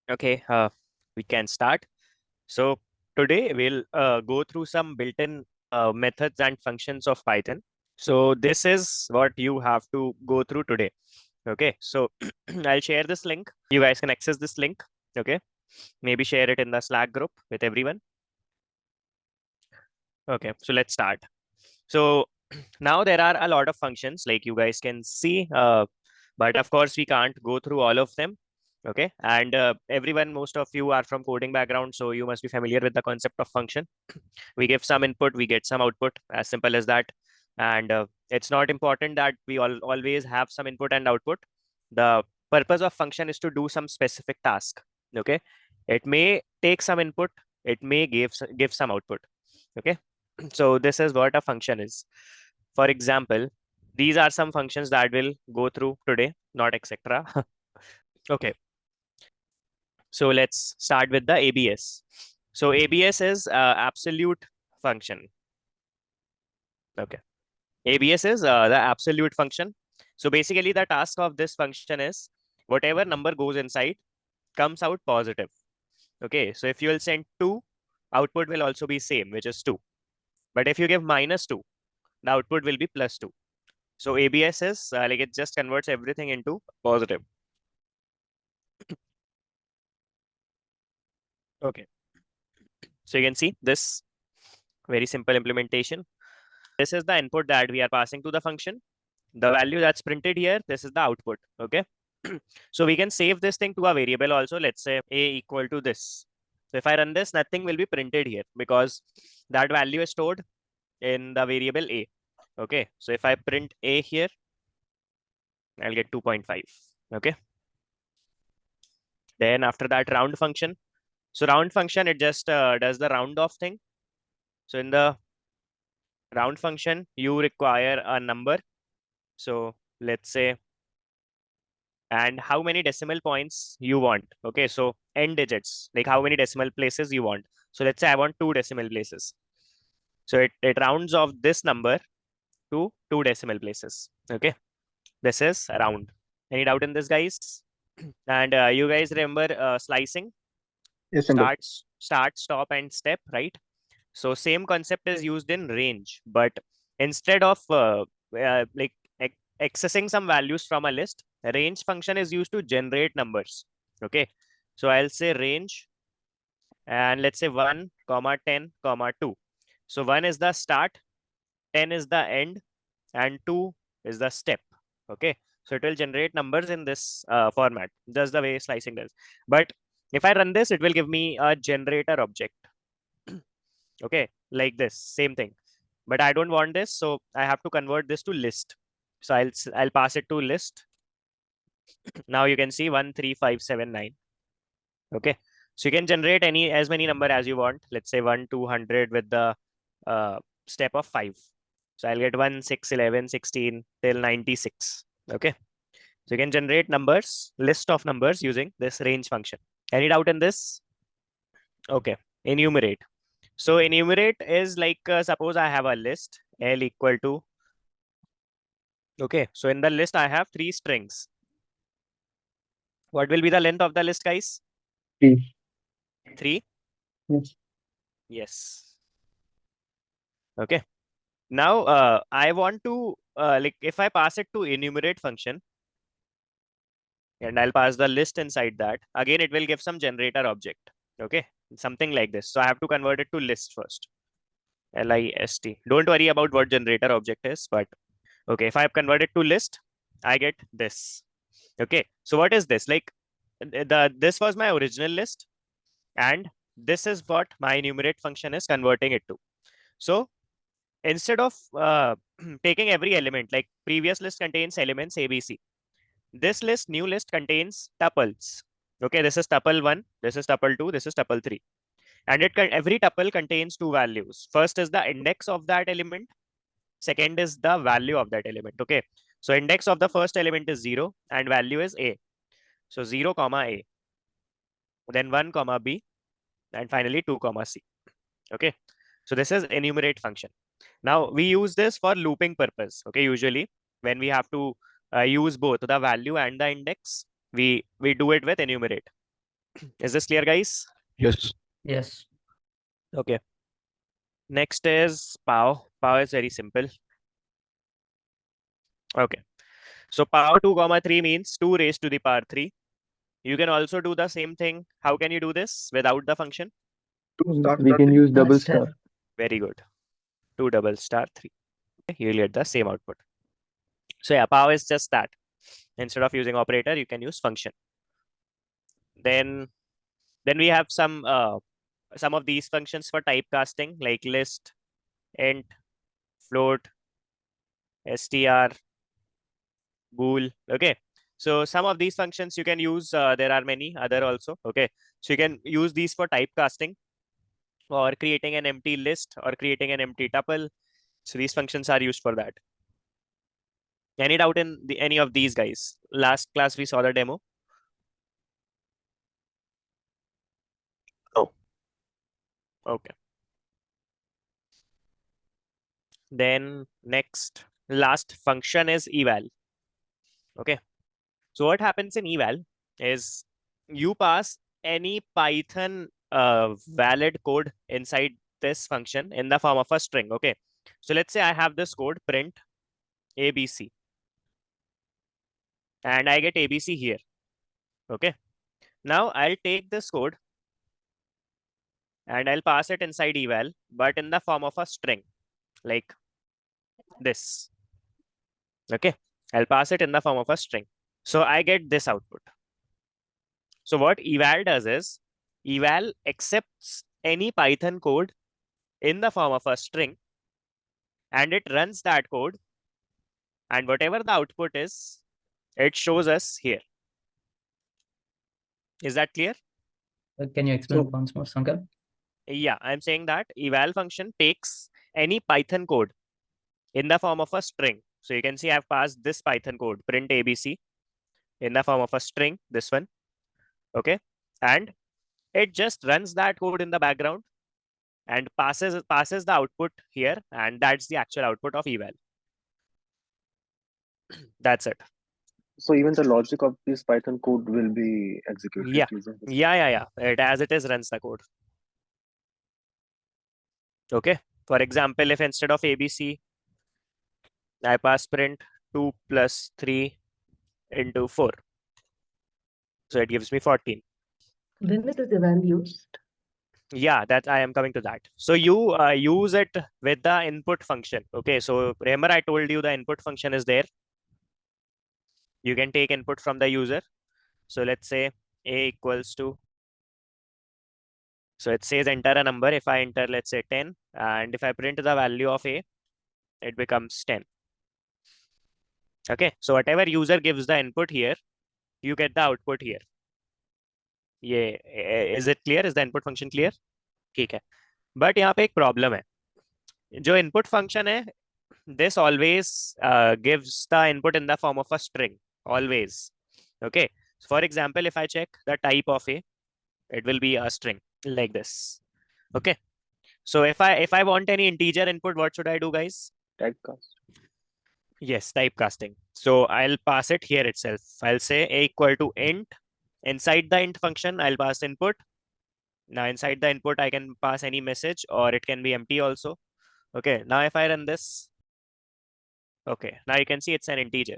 Okay, we can start. So today we'll go through some built-in methods and functions of Python. So this is what you have to go through today. Okay, so I'll share this link. You guys can access this link. Okay, maybe share it in the Slack group with everyone. Okay, so let's start. So now there are a lot of functions like you guys can see, but of course we can't go through all of them. Okay, and everyone, most of you are from coding background, so you must be familiar with the concept of function. We give some input, we get some output, as simple as that. And it's not important that we always have some input and output. The purpose of function is to do some specific task. Okay, it may take some input, it may give some output. Okay, so this is what a function is. For example, these are some functions that we'll go through today, not etc. Okay, so let's start with the ABS. So ABS is absolute function. Okay, ABS is the absolute function. So basically the task of this function is whatever number goes inside comes out positive. Okay, so if you will send 2, output will also be same, which is 2. But if you give -2, the output will be +2. So ABS is like it just converts everything into positive. Okay, so you can see this very simple implementation. This is the input that we are passing to the function. The value that's printed here, this is the output. Okay, so we can save this thing to a variable also. Let's say a equal to this. So if I run this, nothing will be printed here because that value is stored in the variable a. Okay, so if I print a here, I'll get 2.5. Okay, then after that round function. So round function, it just does the round off thing. So in the round function, you require a number. So let's say, and how many decimal points you want. Okay, so n digits, like how many decimal places you want. So let's say I want 2 decimal places. So it rounds off this number to 2 decimal places. Okay, this is round. Any doubt in this, guys? And you guys remember slicing? Yes, Simbu. Start, stop, and step, right? So same concept is used in range, but instead of like accessing some values from a list, range function is used to generate numbers. Okay, so I'll say range, and let's say 1, 10, 2. So 1 is the start, 10 is the end, and 2 is the step. Okay, so it will generate numbers in this format, just the way slicing does. But if I run this, it will give me a generator object. Okay, like this, same thing. But I don't want this, so I have to convert this to list. So I'll pass it to list. Now you can see 1, 3, 5, 7, 9. Okay, so you can generate as many number as you want. Let's say 1, 200 with the step of 5. So I'll get 1, 6, 11, 16 till 96. Okay, so you can generate numbers, list of numbers using this range function. Any doubt in this? Okay, enumerate. So enumerate is like, suppose I have a list L equal to, okay, so in the list I have 3 strings. What will be the length of the list, guys? 3. 3? Yes. Yes. Okay. Now I want to, like if I pass it to enumerate function, and I'll pass the list inside that, again, it will give some generator object. Okay, something like this. So I have to convert it to list first. List. Don't worry about what generator object is, but okay, if I have converted to list, I get this. Okay, so what is this? Like this was my original list, and this is what my enumerate function is converting it to. So instead of taking every element, like previous list contains elements ABC, this list, new list, contains tuples. Okay, this is tuple 1, this is tuple 2, this is tuple 3. And every tuple contains 2 values. First is the index of that element. Second is the value of that element. Okay, so index of the first element is 0 and value is A. So 0 comma A, then 1 comma B, and finally 2 comma C. Okay, so this is enumerate function. Now we use this for looping purpose. Okay, usually when we have to use both the value and the index, we do it with enumerate. Is this clear, guys? Yes. Yes. Okay. Next is pow. Pow is very simple. Okay. So pow 2 comma 3 means 2 raised to the power 3. You can also do the same thing. How can you do this without the function? We can use double Step. star. Very good. 2 double star 3. You'll get the same output. So yeah, pow is just that. Instead of using operator, you can use function. Then we have some of these functions for typecasting, like list, int, float, str, bool. Okay. So some of these functions you can use. There are many other also. Okay. So you can use these for typecasting or creating an empty list or creating an empty tuple. So these functions are used for that. Any doubt in any of these, guys? Last class we saw the demo. No. Okay. Then next, last function is eval. Okay. So what happens in eval is you pass any Python valid code inside this function in the form of a string. Okay. So let's say I have this code print ABC and I get ABC here. Okay. Now I'll take this code and I'll pass it inside eval, but in the form of a string like this. Okay. I'll pass it in the form of a string. So I get this output. So what eval does is eval accepts any Python code in the form of a string and it runs that code, and whatever the output is, it shows us here. Is that clear? Can you explain So- once more, Sankar? Yeah, I'm saying that eval function takes any Python code in the form of a string. So you can see I've passed this Python code, print ABC, in the form of a string, this one. Okay. And it just runs that code in the background and passes the output here, and that's the actual output of eval. That's it. So even the logic of this Python code will be executed Yeah. using this. Yeah. It as it is runs the code. Okay. For example, if instead of ABC, I pass print 2 plus 3 into 4. So it gives me 14. When is the value used? Yeah, that I am coming to that. So you use it with the input function. Okay. So remember I told you the input function is there. You can take input from the user. So let's say a equals to, so it says enter a number. If I enter, let's say 10, and if I print the value of a, it becomes 10. Okay. So whatever user gives the input here, you get the output here. Yeah. Is it clear? Is the input function clear? ठीक है. But यहाँ पे एक problem है. जो input function है, this always gives the input in the form of a string. Always. Okay. So for example, if I check the type of a, it will be a string like this. Okay. So if I want any integer input, what should I do, guys? Typecast. Yes, typecasting. So I'll pass it here itself. I'll say a equal to int. Inside the int function, I'll pass input. Now inside the input, I can pass any message or it can be empty also. Okay. Now if I run this, okay. Now you can see it's an integer.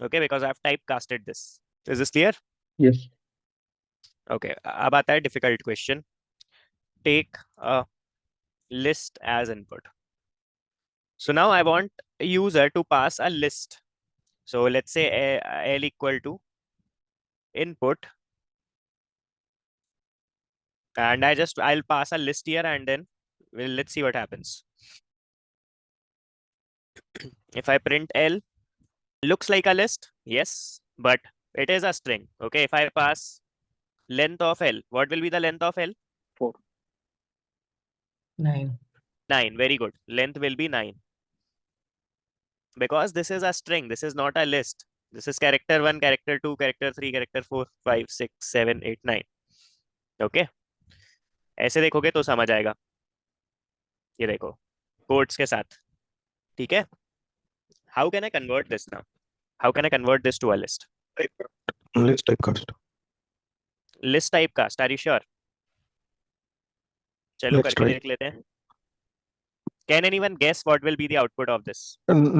Okay, because I've typecasted this. Is this clear? Yes. Okay. अब आता है difficult question. Take a list as input. So now I want a user to pass a list. So let's say L equal to input, and I'll pass a list here, and then let's see what happens. If I print L, looks like a list, yes, but it is a string. Okay, if I pass length of L, what will be the length of L? 4. 9. 9. Very good. Length will be 9. Because this is a string, this is not a list. This is character 1, character 2, character 3, character 4, 5, 6, 7, 8, 9. Okay. ऐसे देखोगे तो समझ आएगा. ये देखो. Quotes के साथ, ठीक है? How can I convert this now? How can I convert this to a list? List typecast. List type cast, are you sure? चलो Let's करके try. देख लेते हैं. Can anyone guess what will be the output of this?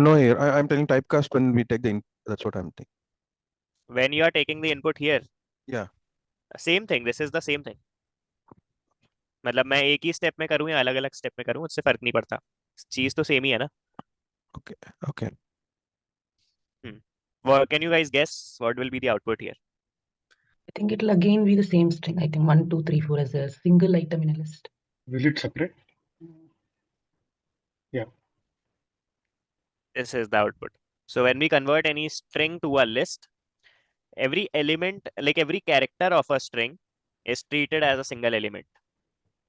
No, here I'm telling typecast when we take the input. That's what I'm thinking. When you are taking the input here, Yeah. same thing, this is the same thing. मतलब मैं एक ही step में करूँ या अलग अलग step में करूँ, उससे फर्क नहीं पड़ता, चीज तो सेम ही है ना. Okay. Okay. Can you guys guess what will be the output here? I think it'll again be the same string. I think 1, 2, 3, 4 as a single item in a list. Will it separate? Yeah. This is the output. So when we convert any string to a list, every element, like every character of a string, is treated as a single element.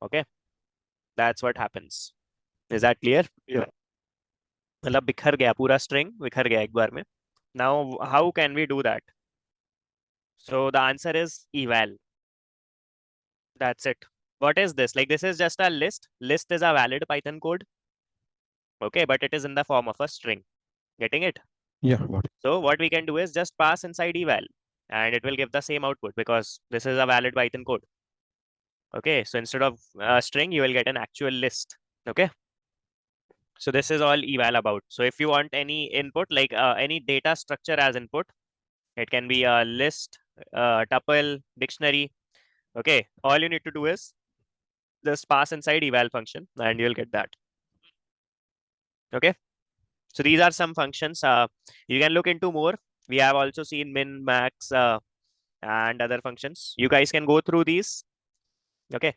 Okay, that's what happens. Is that clear? Yeah. मतलब बिखर गया पूरा string, बिखर गया एक बार में. Now how can we do that? So the answer is eval. That's it. What is this? Like, this is just a list. List is a valid Python code. Okay, but it is in the form of a string. Getting it? Yeah. Got it. So what we can do is just pass inside eval and it will give the same output because this is a valid Python code. Okay, so instead of a string, you will get an actual list. Okay. So this is all eval about. So if you want any input, like any data structure as input, it can be a list, tuple, dictionary. Okay, all you need to do is just pass inside eval function and you'll get that. Okay, so these are some functions. You can look into more. We have also seen min, max, and other functions. You guys can go through these. Okay,